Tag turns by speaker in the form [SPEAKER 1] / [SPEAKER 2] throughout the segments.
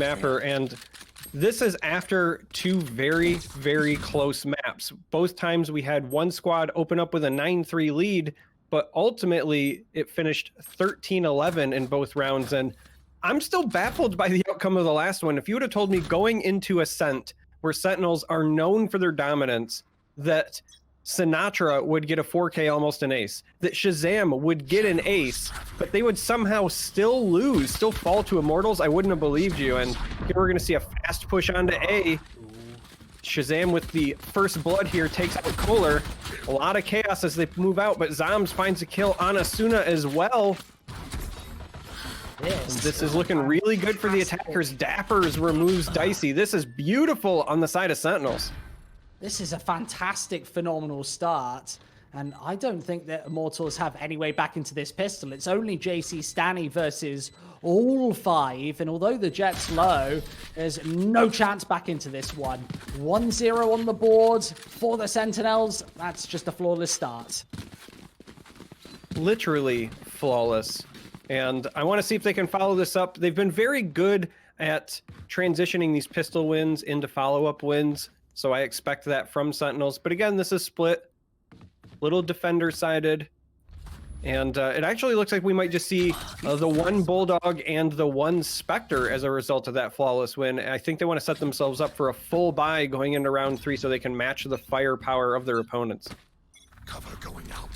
[SPEAKER 1] mapper, and this is after two very, very close maps. Both times we had one squad open up with a 9-3 lead, but ultimately it finished 13-11 in both rounds, and I'm still baffled by the outcome of the last one. If you would have told me going into Ascent, where Sentinels are known for their dominance, that Sinatraa would get a 4K almost an ace, that ShahZaM would get an ace, but they would somehow still lose, still fall to Immortals, I wouldn't have believed you. And here we're going to see a fast push onto A. ShahZaM with the first blood here takes out Koler. A lot of chaos as they move out, but Zombs finds a kill on Asuna as well. This is looking really good for the attackers. Dapr removes Dicey. This is beautiful on the side of Sentinels.
[SPEAKER 2] This is a fantastic, phenomenal start. And I don't think that Immortals have any way back into this pistol. It's only Jcstani versus all five. And although the Jet's low, there's no chance back into this one. 1-0 on the board for the Sentinels. That's just a flawless start.
[SPEAKER 1] Literally flawless. And I want to see if they can follow this up. They've been very good at transitioning these pistol wins into follow-up wins. So I expect that from Sentinels. But again, this is split. Little defender-sided. And it actually looks like we might just see the one Bulldog and the one Spectre as a result of that flawless win. I think they want to set themselves up for a full buy going into round 3 so they can match the firepower of their opponents.
[SPEAKER 3] Cover going out.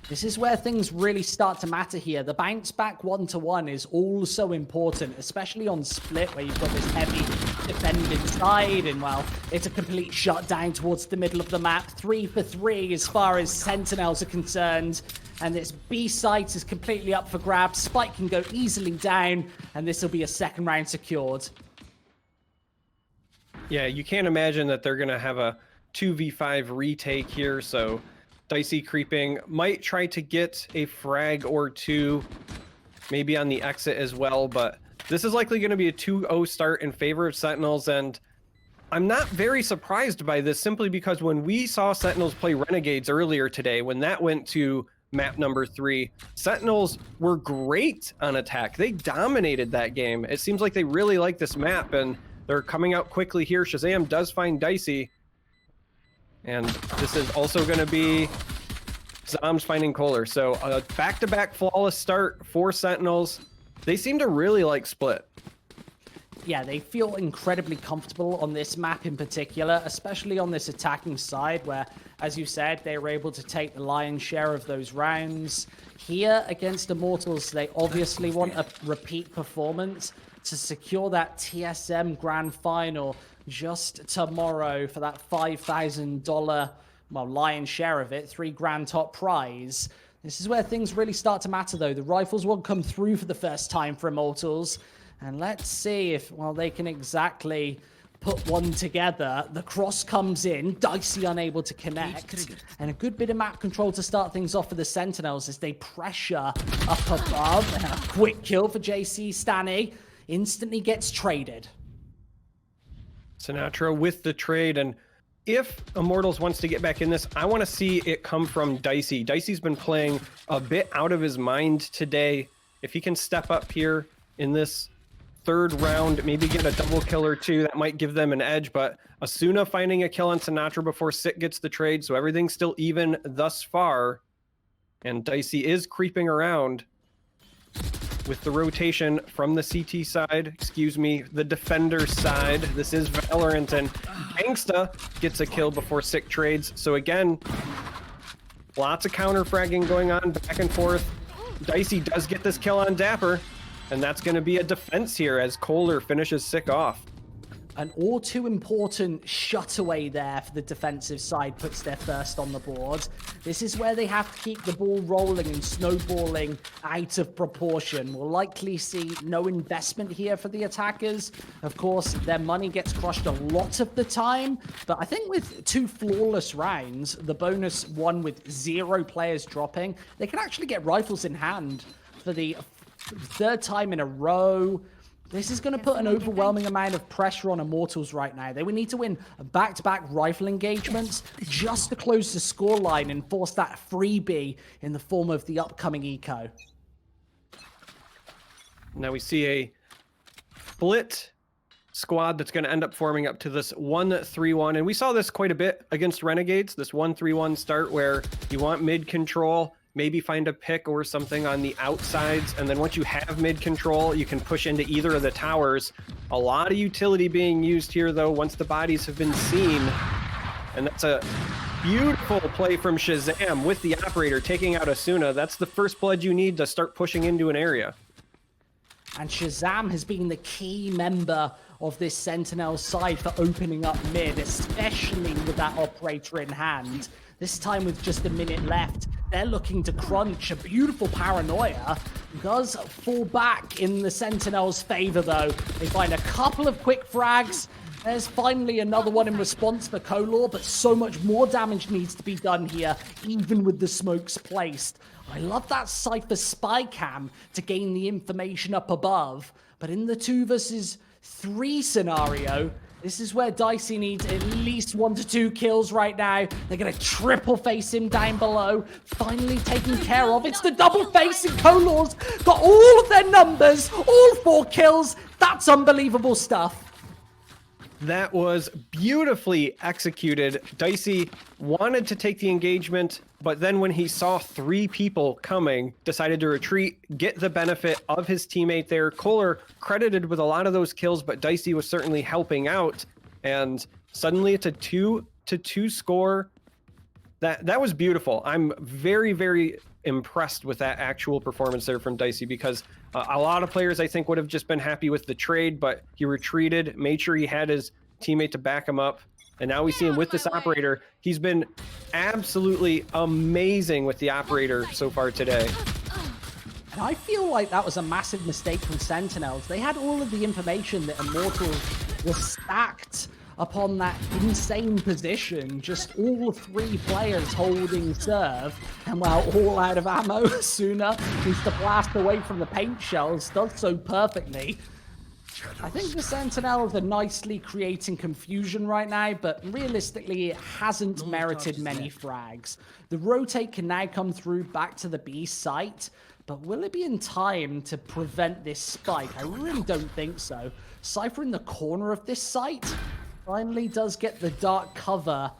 [SPEAKER 2] This is where things really start to matter here. The bounce back 1-to-1 is also important, especially on split where you've got this heavy defending side and, well, it's a complete shutdown towards the middle of the map. 3 for 3 as far as Sentinels are concerned. And this B site is completely up for grabs. Spike can go easily down, and this will be a second round secured.
[SPEAKER 1] Yeah, you can't imagine that they're going to have a 2v5 retake here, so Dicey creeping, might try to get a frag or two, maybe on the exit as well, but this is likely going to be a 2-0 start in favor of Sentinels, and I'm not very surprised by this simply because when we saw Sentinels play Renegades earlier today, when that went to map number 3, Sentinels were great on attack. They dominated that game. It seems like they really like this map, and they're coming out quickly here. ShahZaM does find Dicey. And this is also going to be Zombs finding Koler. So a back-to-back flawless start for Sentinels. They seem to really like split.
[SPEAKER 2] Yeah, they feel incredibly comfortable on this map in particular, especially on this attacking side where, as you said, they were able to take the lion's share of those rounds. Here against Immortals, they obviously want a repeat performance to secure that TSM Grand Final just tomorrow for that $5,000, well, lion's share of it, $3 grand top prize. This is where things really start to matter, though. The rifles won't come through for the first time for Immortals. And let's see if, well, they can exactly put one together. The cross comes in, Dicey unable to connect. And a good bit of map control to start things off for the Sentinels as they pressure up above. And a quick kill for Jcstani. Instantly gets traded.
[SPEAKER 1] Sinatraa with the trade, and if Immortals wants to get back in this, I want to see it come from Dicey. Dicey's been playing a bit out of his mind today. If he can step up here in this third round, maybe get a double kill or two, that might give them an edge, but Asuna finding a kill on Sinatraa before Sit gets the trade, so everything's still even thus far, and Dicey is creeping around with the rotation from the CT side, excuse me, the defender side. This is Valorant, and Genghsta gets a kill before Sick trades. So again, lots of counter fragging going on back and forth. Dicey does get this kill on Dapr, and that's going to be a defense here as Koler finishes Sick off.
[SPEAKER 2] An all too important shut away there for the defensive side puts their first on the board. This is where they have to keep the ball rolling and snowballing out of proportion. We'll likely see no investment here for the attackers. Of course, their money gets crushed a lot of the time, but I think with 2 flawless rounds, the bonus one with 0 players dropping, they can actually get rifles in hand for the 3rd time in a row. This is going to put an overwhelming amount of pressure on Immortals right now. They would need to win back-to-back rifle engagements just to close the scoreline and force that freebie in the form of the upcoming eco.
[SPEAKER 1] Now we see a split squad that's going to end up forming up to this 1-3-1. And we saw this quite a bit against Renegades, this 1-3-1 start where you want mid control, maybe find a pick or something on the outsides. And then once you have mid control, you can push into either of the towers. A lot of utility being used here, though, once the bodies have been seen. And that's a beautiful play from ShahZaM with the operator taking out Asuna. That's the first blood you need to start pushing into an area.
[SPEAKER 2] And ShahZaM has been the key member of this Sentinel side for opening up mid, especially with that operator in hand. This time with just a minute left, they're looking to crunch. A beautiful paranoia does fall back in the Sentinels' favor, though. They find a couple of quick frags. There's finally another one in response for Koler, but so much more damage needs to be done here, even with the smokes placed. I love that Cypher spy cam to gain the information up above, but in the 2 versus 3 scenario, this is where Dicey needs at least 1 to 2 kills right now. They're going to triple face him down below. Finally taken care of. It's the double face, and Koler's got all of their numbers, all 4 kills. That's unbelievable stuff.
[SPEAKER 1] That was beautifully executed. Dicey wanted to take the engagement, but then when he saw 3 people coming, decided to retreat, get the benefit of his teammate there. Koler credited with a lot of those kills, but Dicey was certainly helping out. And suddenly it's a 2-2 score. That was beautiful. I'm very, very impressed with that actual performance there from Dicey, because a lot of players I think would have just been happy with the trade, but he retreated, made sure he had his teammate to back him up, and now we see him with this operator. He's been absolutely amazing with the operator so far today.
[SPEAKER 2] And I feel like that was a massive mistake from Sentinels. They had all of the information that Immortals were stacked upon that insane position, just all 3 players holding serve, and while all out of ammo, Asuna needs to blast away from the paint shells, does so perfectly. I think the Sentinels are nicely creating confusion right now, but realistically it hasn't merited many frags. The rotate can now come through back to the B site, but will it be in time to prevent this spike? I really don't think so. Cypher in the corner of this site finally does get the dark cover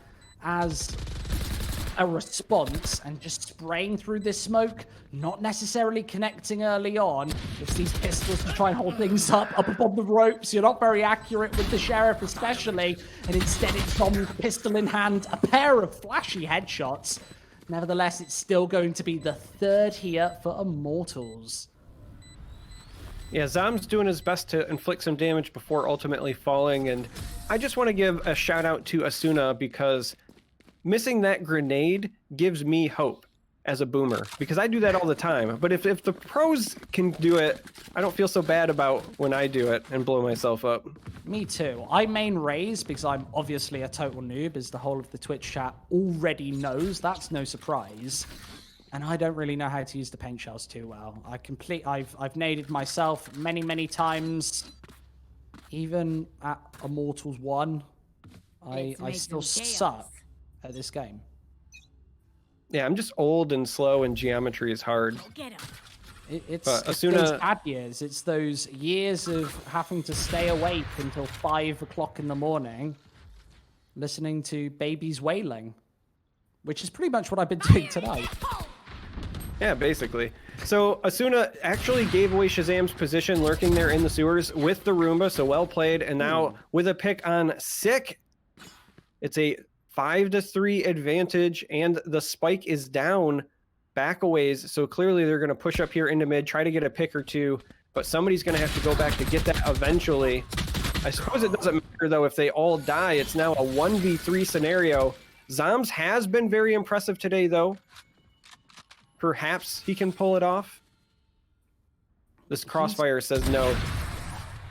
[SPEAKER 2] as a response, and just spraying through this smoke, not necessarily connecting early on. It's these pistols to try and hold things up above the ropes. You're not very accurate with the Sheriff especially, and instead it's Zombs, pistol in hand, a pair of flashy headshots. Nevertheless, it's still going to be the 3rd here for Immortals.
[SPEAKER 1] Yeah, Zom's doing his best to inflict some damage before ultimately falling, and I just want to give a shout out to Asuna, because missing that grenade gives me hope as a boomer, because I do that all the time. But if the pros can do it, I don't feel so bad about when I do it and blow myself up.
[SPEAKER 2] Me too. I main Raze because I'm obviously a total noob, as the whole of the Twitch chat already knows. That's no surprise. And I don't really know how to use the paint shells too well. I've naded myself many times. Even at Immortals 1, I still suck at this game.
[SPEAKER 1] Yeah, I'm just old and slow, and geometry is hard.
[SPEAKER 2] It's
[SPEAKER 1] Asuna...
[SPEAKER 2] those bad years. It's those years of having to stay awake until 5 o'clock in the morning, listening to babies wailing, which is pretty much what I've been doing tonight.
[SPEAKER 1] Yeah, basically. So Asuna actually gave away ShahZaM's position, lurking there in the sewers with the Roomba, so well played. And now with a pick on Sick, it's a 5-3 advantage, and the spike is down back a ways. So clearly they're going to push up here into mid, try to get a pick or 2, but somebody's going to have to go back to get that eventually. I suppose it doesn't matter, though, if they all die. It's now a 1v3 scenario. Zombs has been very impressive today, though. Perhaps he can pull it off. This crossfire says no.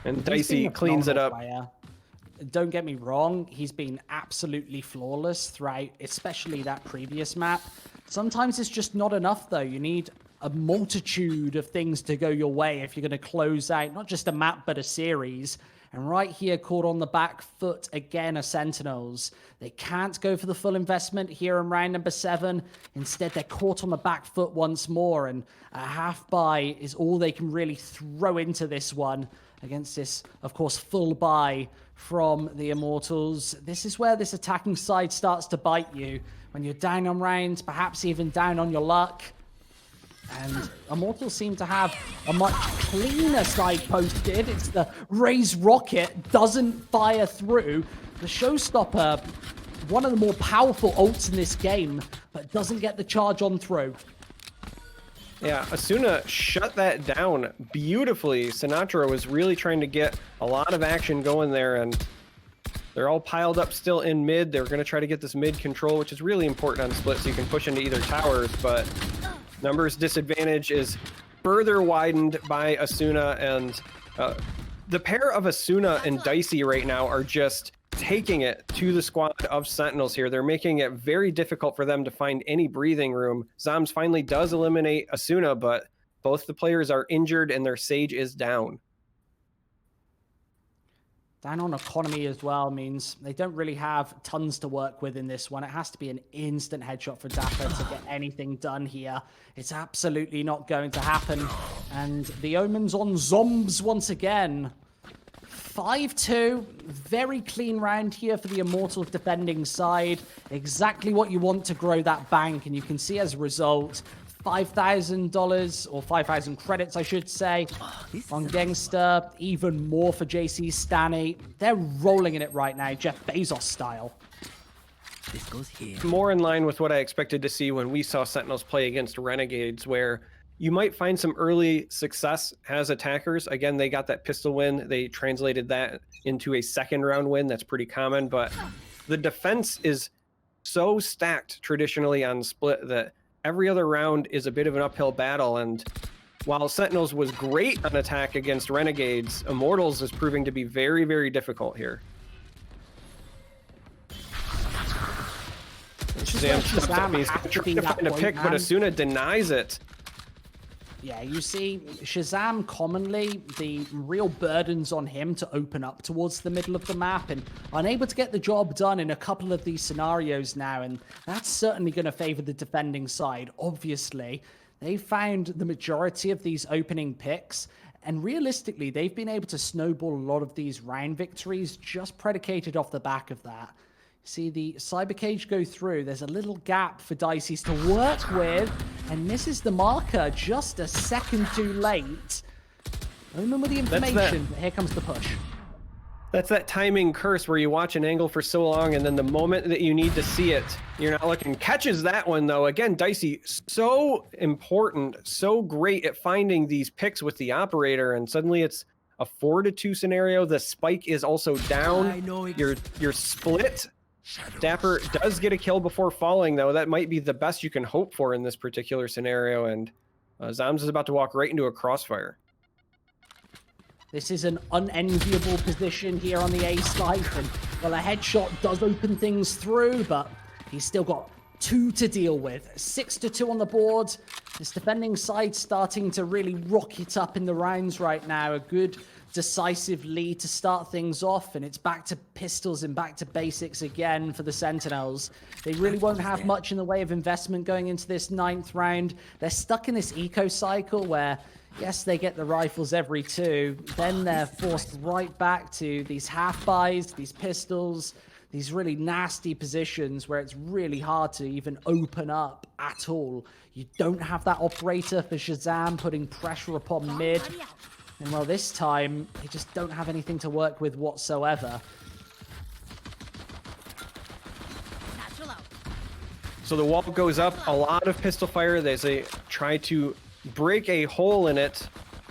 [SPEAKER 1] And Dicey cleans it up.
[SPEAKER 2] Player. Don't get me wrong, he's been absolutely flawless throughout, especially that previous map. Sometimes it's just not enough, though. You need a multitude of things to go your way if you're going to close out not just a map, but a series. And right here, caught on the back foot again are Sentinels. They can't go for the full investment here in round number 7. Instead, they're caught on the back foot once more, and a half buy is all they can really throw into this one. against this, of course, full buy from the Immortals. This is where this attacking side starts to bite you. When you're down on rounds, perhaps even down on your luck. And Immortals seem to have a much cleaner side posted. It's the Raise Rocket, doesn't fire through. The Showstopper, one of the more powerful ults in this game, but doesn't get the charge on through.
[SPEAKER 1] Yeah, Asuna shut that down beautifully. Sinatraa was really trying to get a lot of action going there, and they're all piled up still in mid. They're going to try to get this mid control, which is really important on split, so you can push into either towers, but numbers disadvantage is further widened by Asuna, and the pair of Asuna and Dicey right now are just taking it to the squad of Sentinels here. They're making it very difficult for them to find any breathing room. Zombs finally does eliminate Asuna, but both the players are injured and their Sage is down.
[SPEAKER 2] Down on economy as well means they don't really have tons to work with in this one. It has to be an instant headshot for Dapr to get anything done here. It's absolutely not going to happen. And the Omen's on Zombs once again. 5-2, very clean round here for the Immortals defending side. Exactly what you want to grow that bank, and you can see as a result, $5,000 or 5,000 credits, I should say, on Genghsta. Even more for Jcstani. They're rolling in it right now, Jeff Bezos style.
[SPEAKER 4] This goes here.
[SPEAKER 1] More in line with what I expected to see when we saw Sentinels play against Renegades, where you might find some early success as attackers. Again, they got that pistol win. They translated that into a second round win. That's pretty common, but the defense is so stacked traditionally on split that every other round is a bit of an uphill battle, and while Sentinels was great on attack against Renegades, Immortals is proving to be very, very difficult here. ShahZaM steps up, he's trying to find a pick, but Asuna denies it.
[SPEAKER 2] Yeah, you see, ShahZaM commonly, the real burden's on him to open up towards the middle of the map, and unable to get the job done in a couple of these scenarios now, and that's certainly going to favor the defending side. Obviously, they found the majority of these opening picks, and realistically, they've been able to snowball a lot of these round victories just predicated off the back of that. See the cyber cage go through. There's a little gap for Dicey's to work with, and misses the marker just a second too late. Omen with the information, but here comes the push.
[SPEAKER 1] That's that timing curse where you watch an angle for so long, and then the moment that you need to see it, you're not looking. Catches that one, though. Again, Dicey, so important, so great at finding these picks with the operator, and suddenly it's a 4-2 scenario. The spike is also down. You're split. Dapr does get a kill before falling, though. That might be the best you can hope for in this particular scenario, and Zombs is about to walk right into a crossfire.
[SPEAKER 2] This is an unenviable position here on the A side, and well, a headshot does open things through, but he's still got 2 to deal with. 6-2 on the board. This defending side starting to really rocket up in the rounds right now. A good decisive lead to start things off, and it's back to pistols and back to basics again for the Sentinels. They really won't have much in the way of investment going into this 9th round. They're stuck in this eco cycle where, yes, they get the rifles every 2, then they're forced right back to these half buys, these pistols, these really nasty positions where it's really hard to even open up at all. You don't have that operator for ShahZaM putting pressure upon mid. And well, this time, they just don't have anything to work with whatsoever.
[SPEAKER 1] So the wall goes up, a lot of pistol fire. They try to break a hole in it.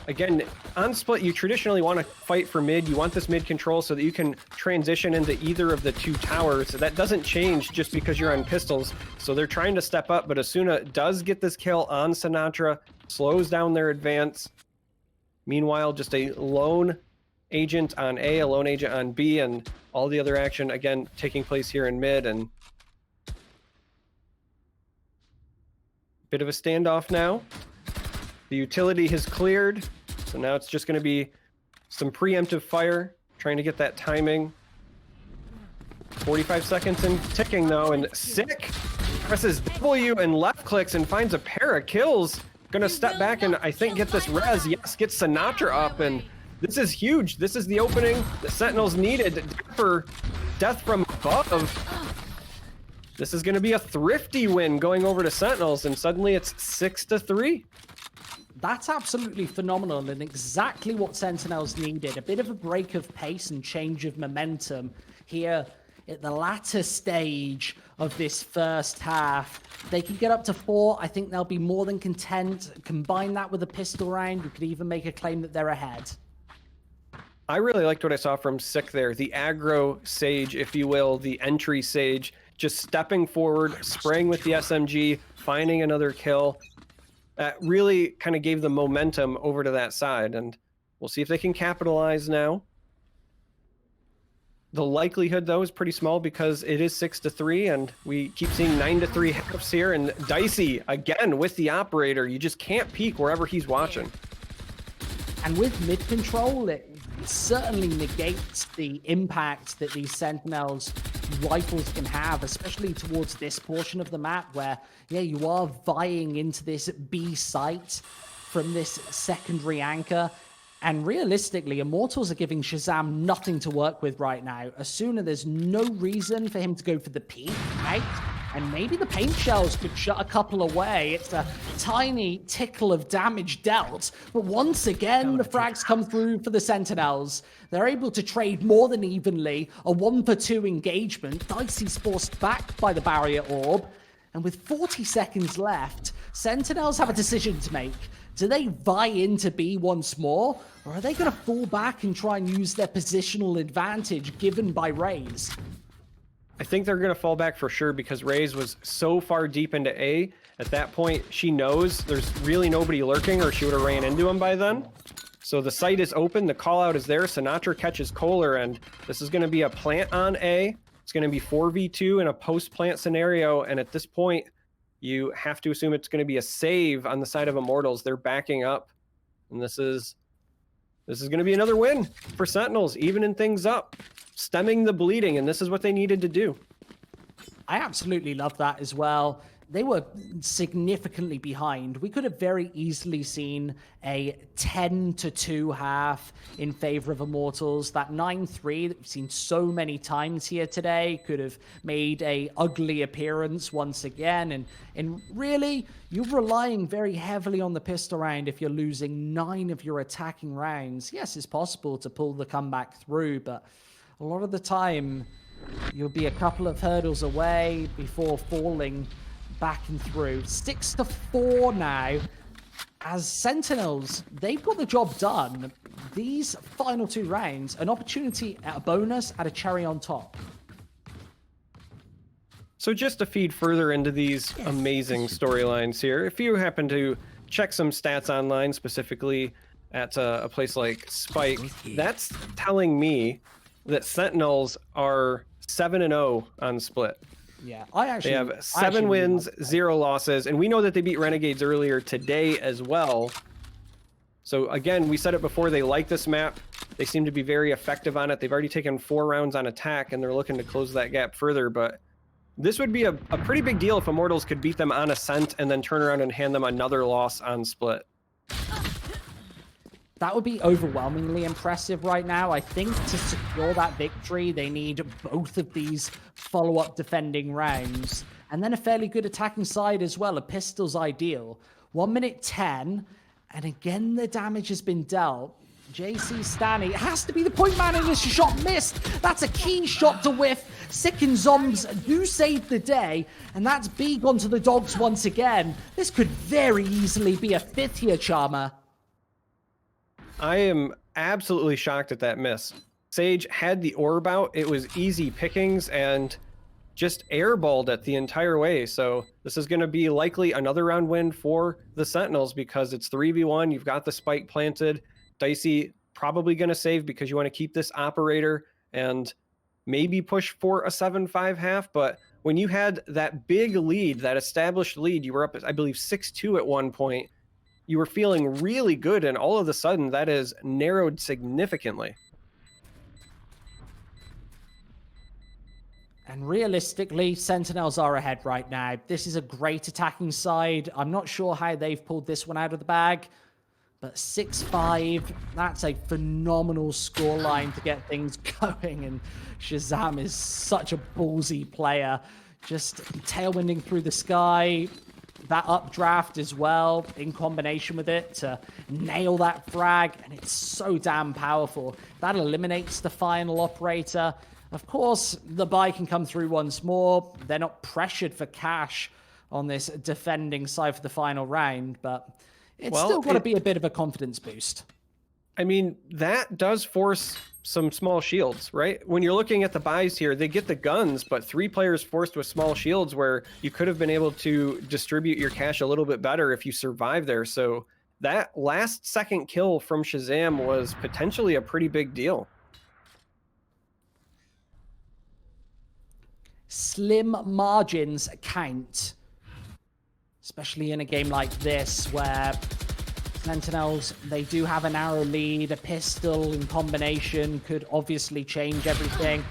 [SPEAKER 1] Again, on split, you traditionally want to fight for mid. You want this mid control so that you can transition into either of the 2 towers. That doesn't change just because you're on pistols. So they're trying to step up, but Asuna does get this kill on Sinatraa, slows down their advance. Meanwhile, just a lone agent on A, a lone agent on B, and all the other action, again, taking place here in mid. And bit of a standoff now. The utility has cleared, so now it's just going to be some preemptive fire, trying to get that timing. 45 seconds and ticking, though, and Sick presses W and left clicks and finds a pair of kills. Gonna step back and I think get this res. Yes, get Sinatraa up, and This is huge. This is the opening the Sentinels needed for death from above. This is going to be a thrifty win going over to Sentinels, and suddenly it's 6-3.
[SPEAKER 2] That's absolutely phenomenal and exactly what Sentinels needed. A bit of a break of pace and change of momentum here at the latter stage of this first half. They can get up to 4. I think they'll be more than content. Combine that with a pistol round, you could even make a claim that they're ahead.
[SPEAKER 1] I really liked what I saw from Sick there. The aggro Sage, if you will, the entry Sage, just stepping forward, spraying with the SMG, finding another kill. That really kind of gave the momentum over to that side, and we'll see if they can capitalize now. The likelihood, though, is pretty small because it is 6-3, and we keep seeing 9-3 halves here, and Dicey, again, with the operator. You just can't peek wherever he's watching.
[SPEAKER 2] And with mid control, it certainly negates the impact that these Sentinels rifles can have, especially towards this portion of the map where, yeah, you are vying into this B site from this secondary anchor. And realistically, Immortals are giving ShahZaM nothing to work with right now. Asuna, there's no reason for him to go for the peak, right? And maybe the paint shells could shut a couple away. It's a tiny tickle of damage dealt. But once again, the frags come through for the Sentinels. They're able to trade more than evenly. A 1-for-2 engagement. Dicey's forced back by the barrier orb. And with 40 seconds left, Sentinels have a decision to make. Do they vie into B once more? Or are they going to fall back and try and use their positional advantage given by Raze?
[SPEAKER 1] I think they're going to fall back for sure because Raze was so far deep into A. At that point, she knows there's really nobody lurking or she would have ran into him by then. So the site is open. The call out is there. Sinatraa catches Koler, and this is going to be a plant on A. It's going to be 4v2 in a post-plant scenario. And at this point, you have to assume it's going to be a save on the side of Immortals. They're backing up. And this is going to be another win for Sentinels, evening things up, stemming the bleeding, and this is what they needed to do.
[SPEAKER 2] I absolutely love that as well. They were significantly behind. We could have very easily seen a 10-2 half in favor of Immortals. That 9-3 that we've seen so many times here today could have made a ugly appearance once again. And really, you're relying very heavily on the pistol round if you're losing 9 of your attacking rounds. Yes, it's possible to pull the comeback through, but a lot of the time, you'll be a couple of hurdles away before falling back and through. 6-4 now. As Sentinels, they've got the job done. These final 2 rounds, an opportunity at a bonus, at a cherry on top.
[SPEAKER 1] So just to feed further into these amazing storylines here, if you happen to check some stats online, specifically at a place like Spike, that's telling me that Sentinels are 7-0 on Split.
[SPEAKER 2] Yeah,
[SPEAKER 1] they have 7 wins, 0 losses, and we know that they beat Renegades earlier today as well. So again, we said it before, they like this map. They seem to be very effective on it. They've already taken 4 rounds on attack, and they're looking to close that gap further. But this would be a pretty big deal if Immortals could beat them on Ascent and then turn around and hand them another loss on Split.
[SPEAKER 2] That would be overwhelmingly impressive right now. I think to secure that victory, they need both of these follow-up defending rounds. And then a fairly good attacking side as well. A pistol's ideal. 1 minute 10. And again, the damage has been dealt. Jcstani, it has to be the point man, and this shot missed. That's a key shot to whiff. Sick and Zombs do save the day. And that's B gone to the dogs once again. This could very easily be a 5th here, Charmer.
[SPEAKER 1] I am absolutely shocked at that miss. Sage had the orb out. It was easy pickings and just airballed it the entire way. So this is going to be likely another round win for the Sentinels because it's 3v1. You've got the spike planted. Dicey probably going to save because you want to keep this operator and maybe push for a 7-5 half. But when you had that big lead, that established lead, you were up, I believe, 6-2 at one point. You were feeling really good, and all of a sudden, that is narrowed significantly.
[SPEAKER 2] And realistically, Sentinels are ahead right now. This is a great attacking side. I'm not sure how they've pulled this one out of the bag. But 6-5, that's a phenomenal scoreline to get things going. And ShahZaM is such a ballsy player. Just tailwinding through the sky. That updraft as well, in combination with it, to nail that frag. And it's so damn powerful. That eliminates the final operator. Of course, the buy can come through once more. They're not pressured for cash on this defending side for the final round, but it's still got to be a bit of a confidence boost.
[SPEAKER 1] I mean, that does force some small shields, right? When you're looking at the buys here, they get the guns, but 3 players forced with small shields where you could have been able to distribute your cash a little bit better if you survive there. So that last second kill from ShahZaM was potentially a pretty big deal.
[SPEAKER 2] Slim margins count, especially in a game like this where Sentinels, they do have a narrow lead. A pistol in combination could obviously change everything.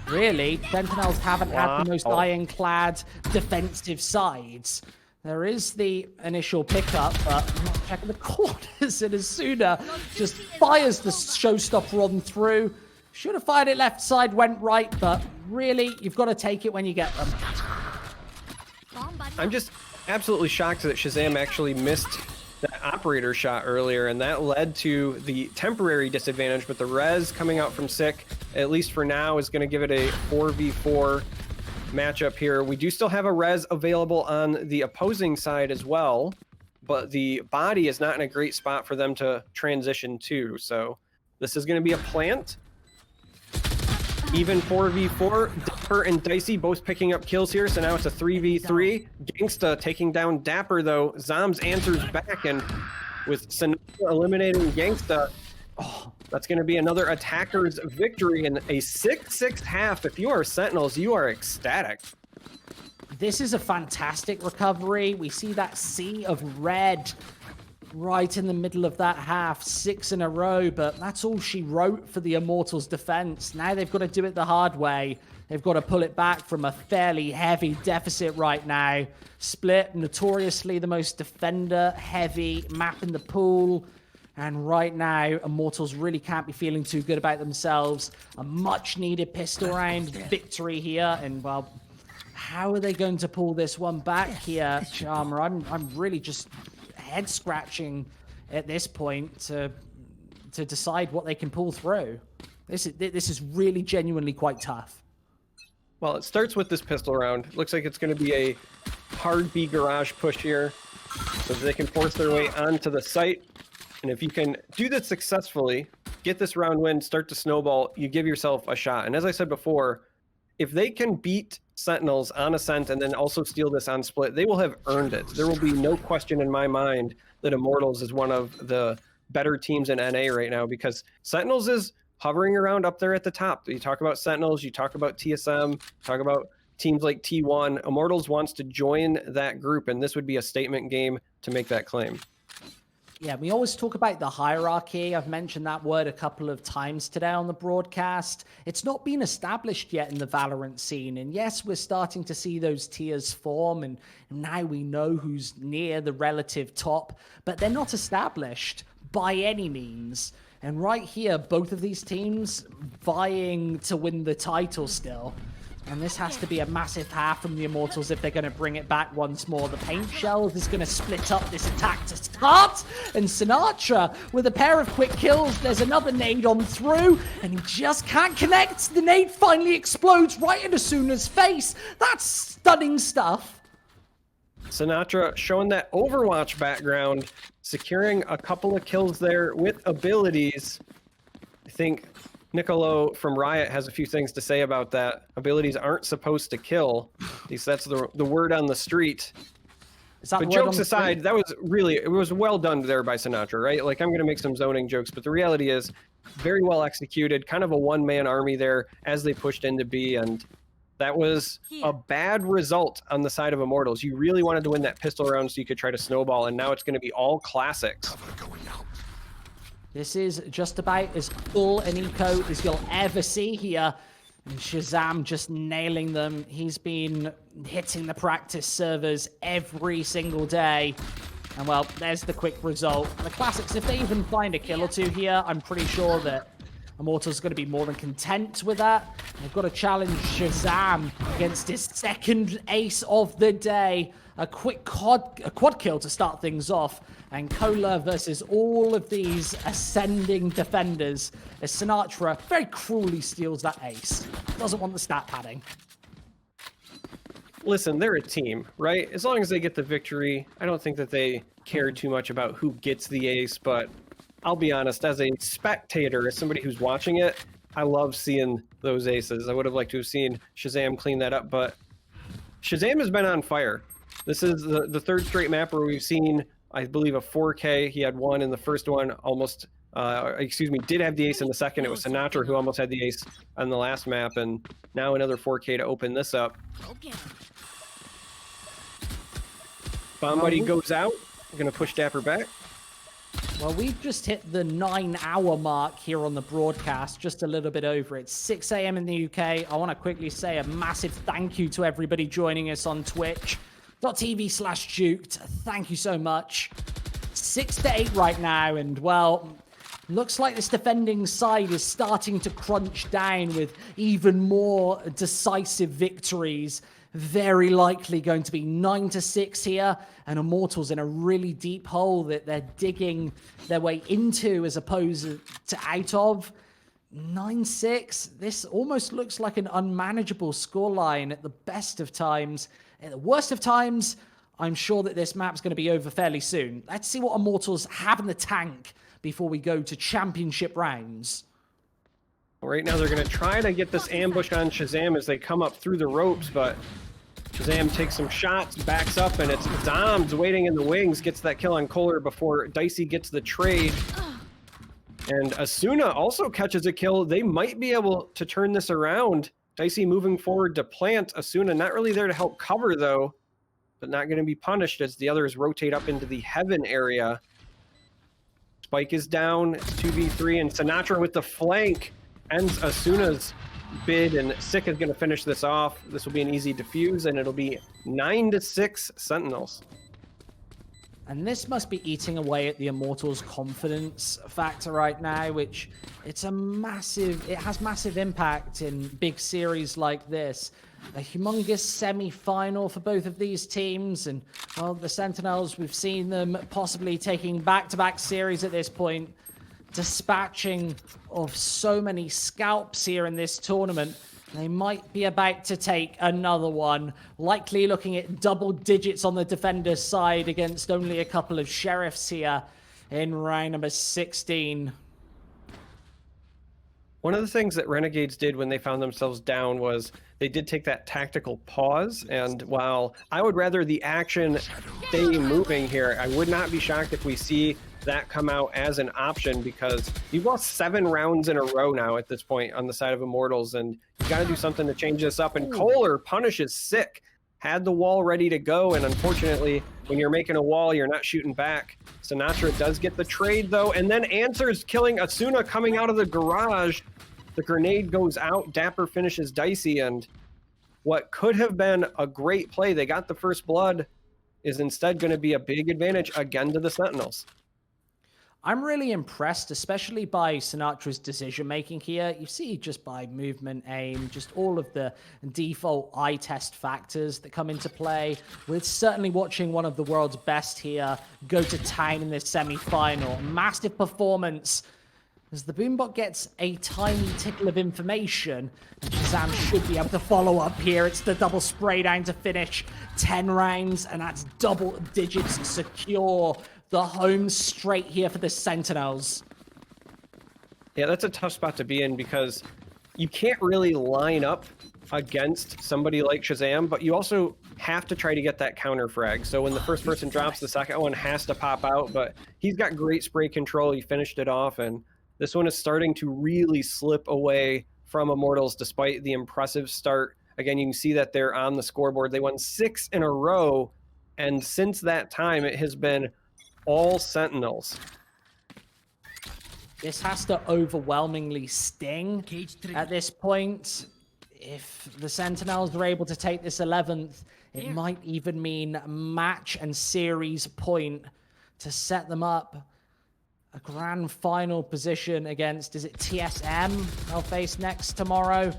[SPEAKER 2] Really, Sentinels haven't had the most ironclad defensive sides. There is the initial pickup, but I'm not checking the corners, and Asuna just fires the showstopper on through. Should have fired it left side, went right, but really, you've got to take it when you get them.
[SPEAKER 1] I'm just absolutely shocked that ShahZaM actually missed that operator shot earlier, and that led to the temporary disadvantage, but the res coming out from Sick, at least for now, is going to give it a 4v4 matchup here. We do still have a res available on the opposing side as well, but the body is not in a great spot for them to transition to, so this is going to be a plant. Even 4v4, Dapr and Dicey both picking up kills here, so now it's a 3v3. Genghsta taking down Dapr, though. Zombs answers back, and with Sinatraa eliminating Genghsta, that's going to be another attacker's victory and a 6-6 half. If you are Sentinels, you are ecstatic.
[SPEAKER 2] This is a fantastic recovery. We see that sea of red right in the middle of that half, 6 in a row, but that's all she wrote for the Immortals defense. Now they've got to do it the hard way. They've got to pull it back from a fairly heavy deficit right now. Split, notoriously the most defender-heavy map in the pool. And right now, Immortals really can't be feeling too good about themselves. A much-needed pistol round victory here, and well, how are they going to pull this one back here, Charmer? I'm really just head scratching at this point to decide what they can pull through. This is really genuinely quite tough.
[SPEAKER 1] Well, it starts with this pistol round. Looks like it's going to be a hard B garage push here, so that they can force their way onto the site. And if you can do this successfully, get this round win, start to snowball, you give yourself a shot. And as I said before, if they can beat Sentinels on Ascent and then also steal this on Split, they will have earned it. There will be no question in my mind that Immortals is one of the better teams in NA right now, because Sentinels is hovering around up there at the top. You talk about Sentinels, you talk about TSM, talk about teams like T1. Immortals wants to join that group, and this would be a statement game to make that claim.
[SPEAKER 2] Yeah, we always talk about the hierarchy. I've mentioned that word a couple of times today on the broadcast. It's not been established yet in the Valorant scene. And yes, we're starting to see those tiers form, and now we know who's near the relative top, but they're not established by any means. And right here, both of these teams vying to win the title still. And this has to be a massive half from the Immortals if they're going to bring it back once more. The paint shells is going to split up this attack to start. And Sinatraa with a pair of quick kills. There's another nade on through, and he just can't connect. The nade finally explodes right in Asuna's face. That's stunning stuff.
[SPEAKER 1] Sinatraa showing that Overwatch background, securing a couple of kills there with abilities. I think Nicolo from Riot has a few things to say about that. Abilities aren't supposed to kill. At least that's the word on the street. But jokes aside, that was really, it was well done there by Sinatraa, right? Like, I'm going to make some zoning jokes, but the reality is very well executed, kind of a one-man army there as they pushed into B, and that was a bad result on the side of Immortals. You really wanted to win that pistol round so you could try to snowball, and now it's going to be all classics.
[SPEAKER 3] Cover going out.
[SPEAKER 2] This is just about as full an eco as you'll ever see here. And ShahZaM just nailing them. He's been hitting the practice servers every single day. And well, there's the quick result. And the Classics, if they even find a kill or two here, I'm pretty sure that Immortals are going to be more than content with that. They've got to challenge ShahZaM against his second ace of the day. A quick quad kill to start things off. And Koler versus all of these ascending defenders as Sinatraa very cruelly steals that ace. Doesn't want the stat padding.
[SPEAKER 1] Listen, they're a team, right? As long as they get the victory, I don't think that they care too much about who gets the ace, but I'll be honest, as a spectator, as somebody who's watching it, I love seeing those aces. I would have liked to have seen ShahZaM clean that up, but ShahZaM has been on fire. This is the third straight map where we've seen, I believe, a 4K. He had one in the first one, almost, did have the ace in the second. It was Sinatraa who almost had the ace on the last map, and now another 4K to open this up. Bomb Buddy goes out. We're going to push Dapr back.
[SPEAKER 2] Well, we've just hit the 9-hour mark here on the broadcast, just a little bit over. It's 6 a.m. in the UK. I want to quickly say a massive thank you to everybody joining us on twitch.tv/juked. Thank you so much. 6 to 8 right now, and well, looks like this defending side is starting to crunch down with even more decisive victories. Very likely going to be 9 to 6 here, and Immortals in a really deep hole that they're digging their way into as opposed to out of. 9-6. This almost looks like an unmanageable scoreline at the best of times. At the worst of times, I'm sure that this map's going to be over fairly soon. Let's see what Immortals have in the tank before we go to championship rounds.
[SPEAKER 1] Right now, they're going to try to get this ambush on ShahZaM as they come up through the ropes, but ShahZaM takes some shots, backs up, and it's Zombs waiting in the wings, gets that kill on Koler before Dicey gets the trade. And Asuna also catches a kill. They might be able to turn this around. Dicey moving forward to plant. Asuna not really there to help cover, though, but not going to be punished as the others rotate up into the heaven area. Spike is down. It's 2v3, and Sinatraa with the flank ends Asuna's bid, and Sick is going to finish this off. This will be an easy defuse, and it'll be 9 to 6 Sentinels.
[SPEAKER 2] And this must be eating away at the Immortals' confidence factor right now, which it has massive impact in big series like this. A humongous semi-final for both of these teams, and well, the Sentinels, we've seen them possibly taking back-to-back series at this point. Dispatching of so many scalps here in this tournament. They might be about to take another one. Likely looking at double digits on the defender's side against only a couple of sheriffs here in round number 16.
[SPEAKER 1] One of the things that Renegades did when they found themselves down was they did take that tactical pause, and while I would rather the action stay moving here, I would not be shocked if we see that come out as an option, because you've lost 7 rounds in a row now at this point on the side of Immortals, and you got to do something to change this up. And Koler punishes Sick, had the wall ready to go, and unfortunately, when you're making a wall, you're not shooting back. Sinatraa does get the trade, though, and then answers, killing Asuna coming out of the garage. The grenade goes out, Dapr finishes Dicey, and what could have been a great play, they got the first blood, is instead going to be a big advantage again to the Sentinels.
[SPEAKER 2] I'm really impressed, especially by Sinatra's decision-making here. You see just by movement, aim, just all of the default eye test factors that come into play. We're certainly watching one of the world's best here go to town in this semi-final. Massive performance as the Boombot gets a tiny tickle of information, and ShahZaM should be able to follow up here. It's the double spray down to finish 10 rounds, and that's double digits secure. The home straight here for the Sentinels.
[SPEAKER 1] Yeah, that's a tough spot to be in, because you can't really line up against somebody like ShahZaM, but you also have to try to get that counter frag. So when the first person drops, the second one has to pop out, but he's got great spray control. He finished it off, and this one is starting to really slip away from Immortals despite the impressive start. Again, you can see that they're on the scoreboard. They won 6 in a row, and since that time, it has been all Sentinels.
[SPEAKER 2] This has to overwhelmingly sting at this point. If the Sentinels are able to take this 11th, it might even mean match and series point to set them up a grand final position against, is it TSM they'll face next tomorrow?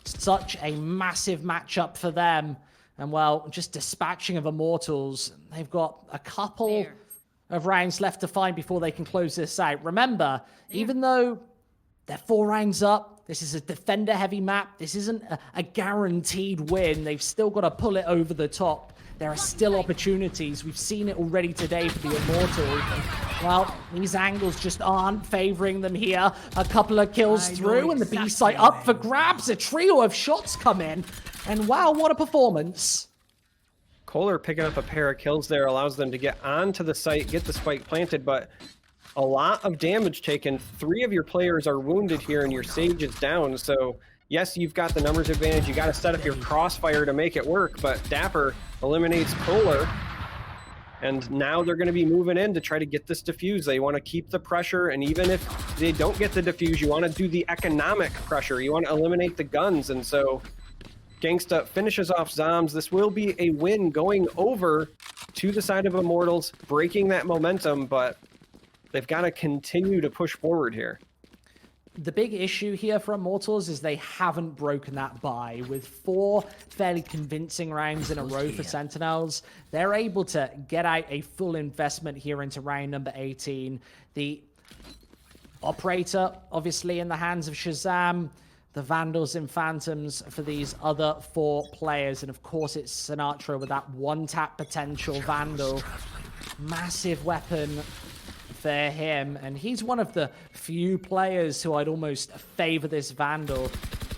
[SPEAKER 2] Such a massive matchup for them. And well, just dispatching of Immortals. They've got a couple of rounds left to find before they can close this out. Remember, even though they're 4 rounds up, this is a defender-heavy map. This isn't a guaranteed win. They've still got to pull it over the top. There are still opportunities. We've seen it already today for the Immortals. Well, these angles just aren't favoring them here. A couple of kills through, and the B site up for grabs. A trio of shots come in. And wow, what a performance.
[SPEAKER 1] Koler picking up a pair of kills there allows them to get onto the site, get the spike planted, but a lot of damage taken. 3 of your players are wounded here, and your Sage is down. So yes, you've got the numbers advantage. You got to set up your crossfire to make it work, but Dapr eliminates Koler. And now they're going to be moving in to try to get this defuse. They want to keep the pressure, and even if they don't get the defuse, you want to do the economic pressure. You want to eliminate the guns, and so Genghsta finishes off Zombs. This will be a win going over to the side of Immortals, breaking that momentum, but they've got to continue to push forward here.
[SPEAKER 2] The big issue here for Immortals is they haven't broken that bye. With 4 fairly convincing rounds in a row for Sentinels, they're able to get out a full investment here into round number 18. The operator, obviously, in the hands of ShahZaM. The Vandals and Phantoms for these other 4 players. And of course, it's Sinatraa with that 1-tap potential Vandal. Massive weapon for him, and he's one of the few players who I'd almost favor this Vandal.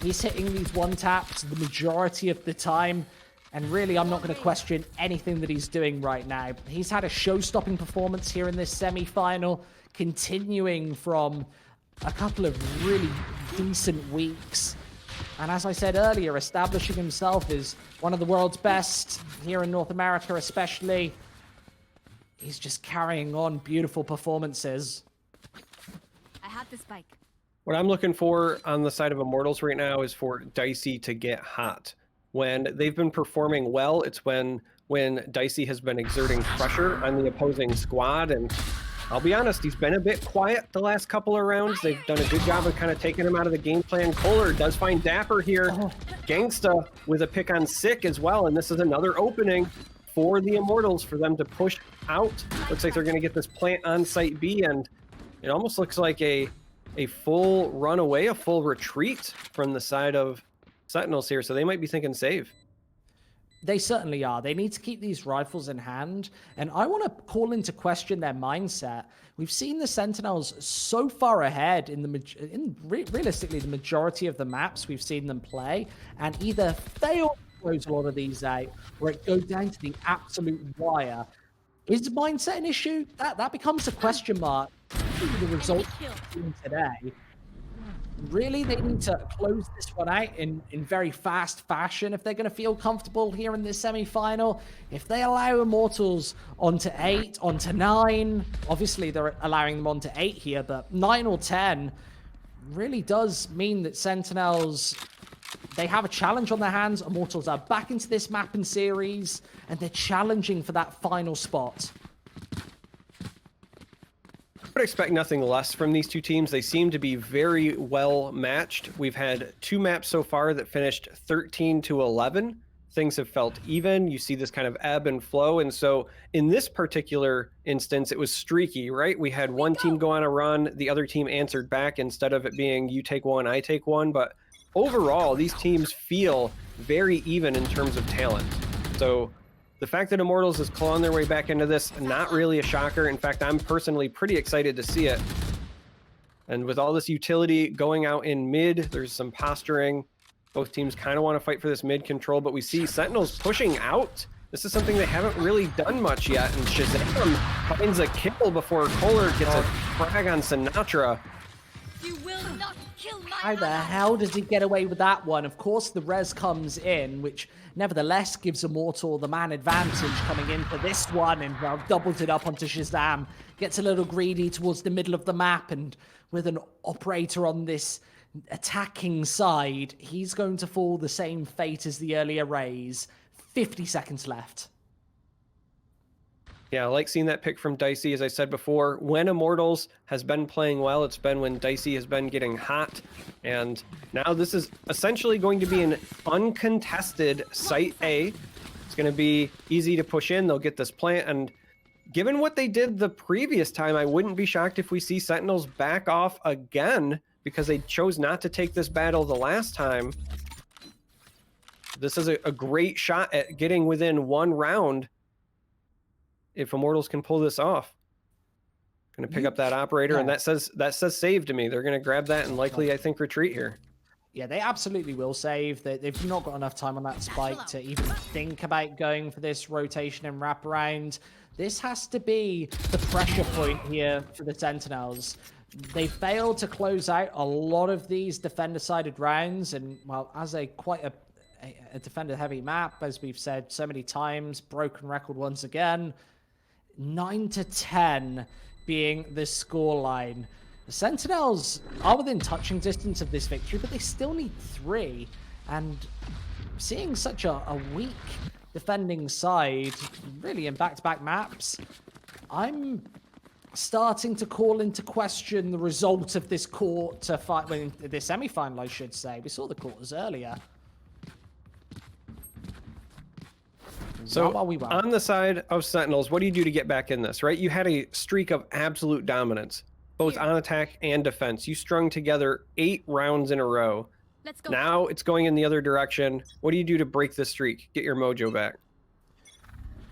[SPEAKER 2] He's hitting these 1-taps the majority of the time, and really I'm not going to question anything that he's doing right now. He's had a show-stopping performance here in this semi-final, continuing from a couple of really decent weeks. And as I said earlier, establishing himself as one of the world's best here in North America especially. He's just carrying on beautiful performances.
[SPEAKER 5] I have the spike.
[SPEAKER 1] What I'm looking for on the side of Immortals right now is for Dicey to get hot. When they've been performing well, it's when Dicey has been exerting pressure on the opposing squad. And I'll be honest, he's been a bit quiet the last couple of rounds. They've done a good job of kind of taking him out of the game plan. Koler does find Dapr here. Genghsta with a pick on Sick as well. And this is another opening for the Immortals for them to push out. Looks like they're going to get this plant on site B, and it almost looks like a full runaway, a full retreat from the side of Sentinels here, so they might be thinking save.
[SPEAKER 2] They certainly are. They need to keep these rifles in hand, and I want to call into question their mindset. We've seen the Sentinels so far ahead realistically the majority of the maps we've seen them play, and either fail close a lot of these out, or it goes down to the absolute wire. Is mindset an issue? That becomes a question mark. The results today. Really, they need to close this one out in very fast fashion if they're going to feel comfortable here in this semi-final. If they allow Immortals onto 8, onto 9, obviously they're allowing them onto 8 here, but 9 or 10 really does mean that Sentinels, they have a challenge on their hands. Immortals are back into this map and series, and they're challenging for that final spot.
[SPEAKER 1] I would expect nothing less from these two teams. They seem to be very well matched. We've had 2 maps so far that finished 13-11. Things have felt even. You see this kind of ebb and flow. And so in this particular instance, it was streaky, right? We had one team go on a run. The other team answered back instead of it being you take one, I take one. But overall, these teams feel very even in terms of talent. So the fact that Immortals is clawing their way back into this, not really a shocker. In fact, I'm personally pretty excited to see it. And with all this utility going out in mid, there's some posturing. Both teams kind of want to fight for this mid control, but we see Sentinels pushing out. This is something they haven't really done much yet. And ShahZaM finds a kill before Koler gets a frag on Sinatraa.
[SPEAKER 5] You will not kill my
[SPEAKER 2] How the hell does he get away with that one? Of course, the res comes in, which nevertheless gives Immortal the man advantage coming in for this one, and well, doubles it up onto ShahZaM. Gets a little greedy towards the middle of the map, and with an operator on this attacking side, he's going to fall the same fate as the earlier Rays. 50 seconds left.
[SPEAKER 1] Yeah, I like seeing that pick from Dicey. As I said before, when Immortals has been playing well, it's been when Dicey has been getting hot. And now this is essentially going to be an uncontested Site A. It's going to be easy to push in. They'll get this plant. And given what they did the previous time, I wouldn't be shocked if we see Sentinels back off again because they chose not to take this battle the last time. This is a great shot at getting within one round if Immortals can pull this off. Gonna pick up that operator, and that says save to me. They're gonna grab that and likely, I think, retreat here.
[SPEAKER 2] Yeah, they absolutely will save. They've not got enough time on that spike to even think about going for this rotation and wraparound. This has to be the pressure point here for the Sentinels. They failed to close out a lot of these defender-sided rounds, and well, as quite a defender-heavy map, as we've said so many times, broken record once again. 9-10 being the scoreline. The Sentinels are within touching distance of this victory, but they still need 3. And seeing such a weak defending side, really in back-to-back maps, I'm starting to call into question the result of this this semi-final, I should say. We saw the quarters earlier.
[SPEAKER 1] So on the side of Sentinels, what do you do to get back in this, right? You had a streak of absolute dominance, both on attack and defense. You strung together 8 rounds in a row.
[SPEAKER 5] Let's go.
[SPEAKER 1] Now it's going in the other direction. What do you do to break the streak, get your mojo back?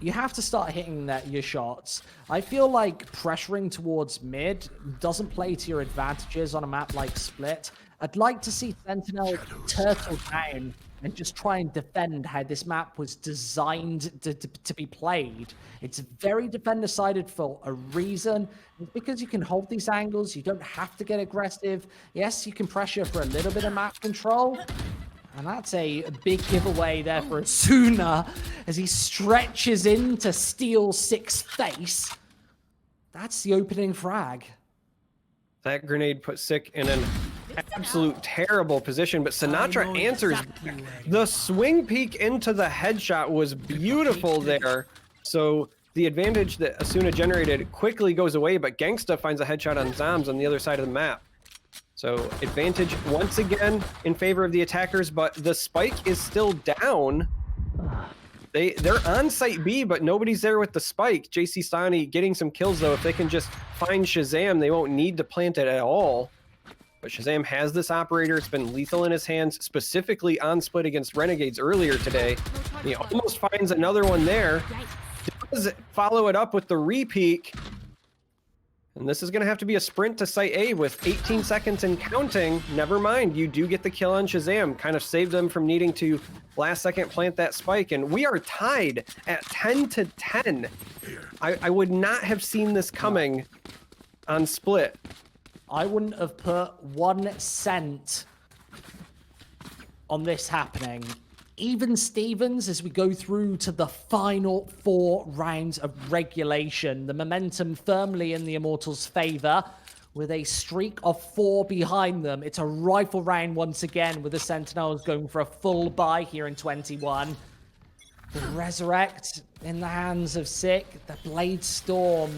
[SPEAKER 2] You have to start hitting your shots. I feel like pressuring towards mid doesn't play to your advantages on a map like Split. I'd like to see Sentinel turtle down and just try and defend how this map was designed to be played. It's very defender-sided for a reason. It's because you can hold these angles, you don't have to get aggressive. Yes, you can pressure for a little bit of map control. And that's a big giveaway there for Asuna as he stretches in to steal 6 face. That's the opening frag.
[SPEAKER 1] That grenade put Sick in an absolute terrible position, but Sinatraa answers. The swing peek into the headshot was beautiful there. So the advantage that Asuna generated quickly goes away, but Genghsta finds a headshot on Zombs on the other side of the map. So advantage once again in favor of the attackers, but the spike is still down. They're on site B, but nobody's there with the spike. Jcstani getting some kills though. If they can just find ShahZaM, they won't need to plant it at all. But ShahZaM has this operator. It's been lethal in his hands, specifically on Split against Renegades earlier today. He almost finds another one there. Does follow it up with the re-peek. And this is going to have to be a sprint to Site A with 18 seconds and counting. Never mind, you do get the kill on ShahZaM. Kind of saved them from needing to last second plant that spike. And we are tied at 10-10. I would not have seen this coming on Split.
[SPEAKER 2] I wouldn't have put 1 cent on this happening. Even Stevens, as we go through to the final 4 rounds of regulation, the momentum firmly in the Immortals' favor with a streak of 4 behind them. It's a rifle round once again with the Sentinels going for a full buy here in 21. The Resurrect in the hands of Sick, the Blade Storm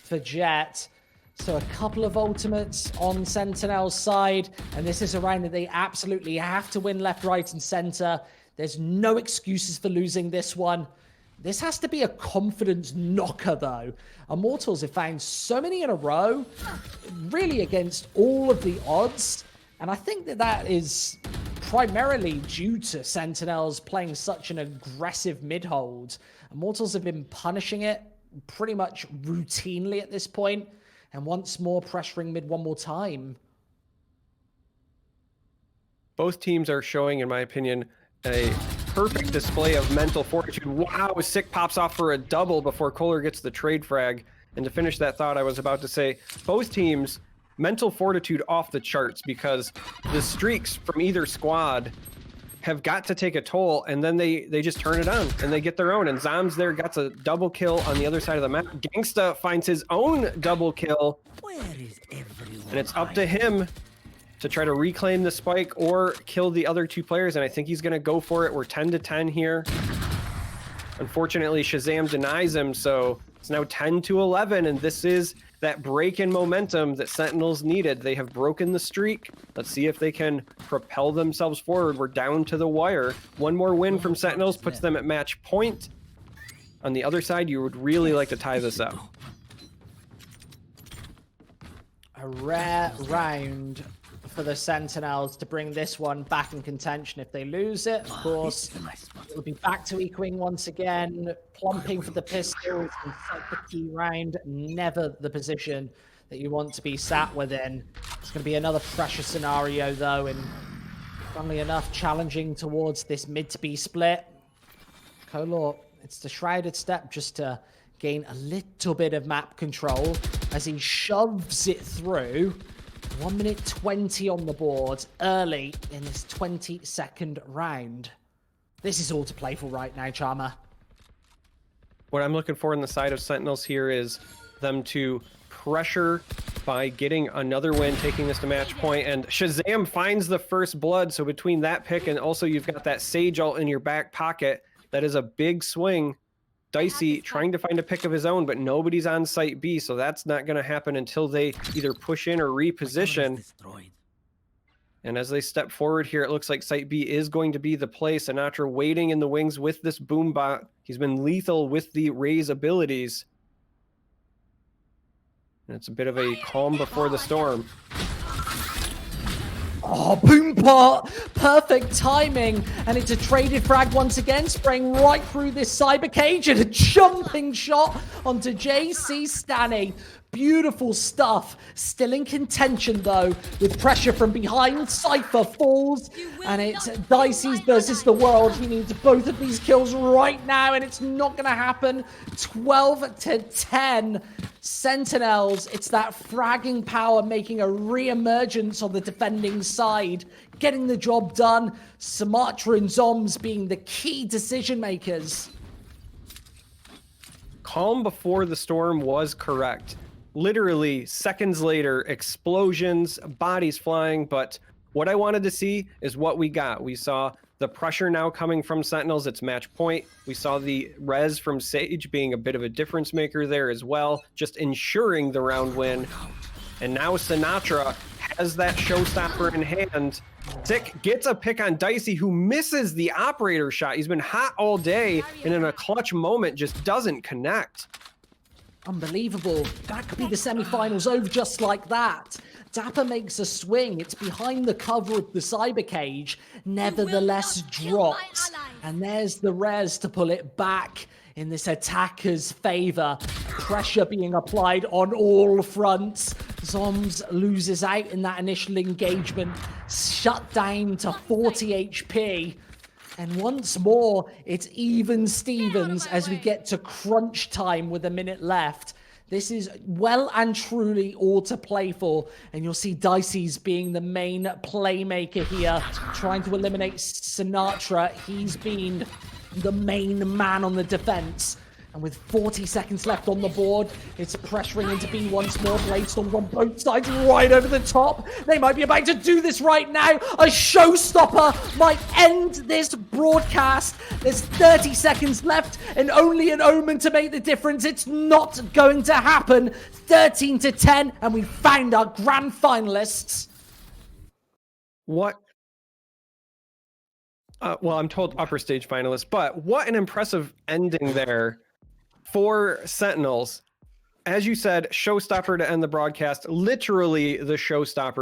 [SPEAKER 2] for Jet. So a couple of ultimates on Sentinel's side, and this is a round that they absolutely have to win left, right, and center. There's no excuses for losing this one. This has to be a confidence knocker, though. Immortals have found so many in a row, really against all of the odds. And I think that is primarily due to Sentinels playing such an aggressive mid-hold. Immortals have been punishing it pretty much routinely at this point, and once more pressuring mid one more time.
[SPEAKER 1] Both teams are showing, in my opinion, a perfect display of mental fortitude. Wow, Sick pops off for a double before Koler gets the trade frag. And to finish that thought, I was about to say, both teams, mental fortitude off the charts, because the streaks from either squad have got to take a toll, and then they just turn it on, and they get their own. And Zombs there gets a double kill on the other side of the map. Genghsta finds his own double kill.
[SPEAKER 4] Where is everyone?
[SPEAKER 1] And it's up to him to try to reclaim the spike or kill the other 2 players, and I think he's going to go for it. We're 10-10 here. Unfortunately, ShahZaM denies him, so It's now 10-11, and this is that break in momentum that Sentinels needed. They have broken the streak. Let's see if they can propel themselves forward. We're down to the wire. One more win from Sentinels puts them at match point. On the other side, you would really like to tie this up.
[SPEAKER 2] A rare round for the Sentinels to bring this one back in contention. If they lose it, of course, it'll be back to Equing once again, plumping for the pistols and set the key round. Never the position that you want to be sat within. It's going to be another pressure scenario, though, and funnily enough, challenging towards this mid to B split. Koler, it's the shrouded step just to gain a little bit of map control as he shoves it through. 1 minute 20 on the board early in this 22nd round. This is all to play for right now, Charmer.
[SPEAKER 1] What I'm looking for on the side of Sentinels here is them to pressure by getting another win, taking this to match point, and ShahZaM finds the first blood. So between that pick and also you've got that Sage ult in your back pocket, that is a big swing. Dicey trying to find a pick of his own, but nobody's on site B, so that's not going to happen until they either push in or reposition. And as they step forward here, it looks like site B is going to be the play. Sinatraa waiting in the wings with this boom bot. He's been lethal with the Raze abilities. And it's a bit of a calm before the storm.
[SPEAKER 2] Oh, boom pot! Perfect timing, and it's a traded frag once again, spraying right through this cyber cage, and a jumping shot onto Jcstani. Beautiful stuff. Still in contention, though, with pressure from behind. Cypher falls, and it's Dicey's versus the world. He needs both of these kills right now, and it's not going to happen. 12-10. Sentinels, it's that fragging power making a re-emergence on the defending side, getting the job done. Sinatraa and Zombs being the key decision makers.
[SPEAKER 1] Calm before the storm was correct. Literally seconds later, explosions, bodies flying, but what I wanted to see is what we got. We saw the pressure now coming from Sentinels. It's match point. We saw the res from Sage being a bit of a difference maker there as well, just ensuring the round win. And now Sinatraa has that showstopper in hand. Sick gets a pick on Dicey, who misses the operator shot. He's been hot all day, and in a clutch moment just doesn't connect.
[SPEAKER 2] Unbelievable. That could be the semifinals over just like that. Dapr makes a swing. It's behind the cover of the cyber cage. Nevertheless drops. And there's the res to pull it back in this attacker's favor. Pressure being applied on all fronts. Zombs loses out in that initial engagement. Shut down to 40 HP. And once more, it's even Stevens as we get to crunch time with a minute left. This is well and truly all to play for. And you'll see Dicey's being the main playmaker here, trying to eliminate Sinatraa. He's been the main man on the defense. And with 40 seconds left on the board, it's pressuring into B once more. Bladestorms on both sides, right over the top. They might be about to do this right now. A showstopper might end this broadcast. There's 30 seconds left and only an omen to make the difference. It's not going to happen. 13-10, and we found our grand finalists.
[SPEAKER 1] What? Well, I'm told upper stage finalists, but what an impressive ending there for Sentinels. As you said, showstopper to end the broadcast, literally the showstopper.